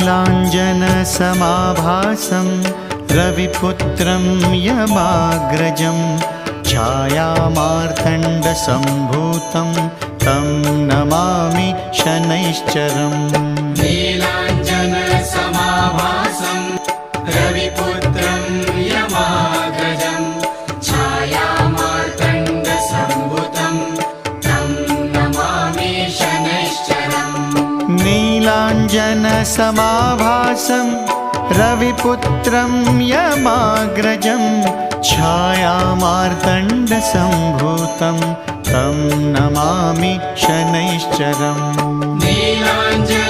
नीलाञ्जनसमाभासं रविपुत्रं यमाग्रजं छायामार्तण्डसम्भूतं तं नमामि शनैश्चरम्। नीलाञ्जनसमाभासं रविपुत्रं यमाग्रजं छायामार्तण्डसम्भूतं तं नमामि शनैश्चरम्। नीलाञ्जनसमाभासं रविपुत्रं यमाग्रजं छायामार्तण्डसम्भूतं तं नमामि शनैश्चरम्। नीलाञ्जनसमाभासं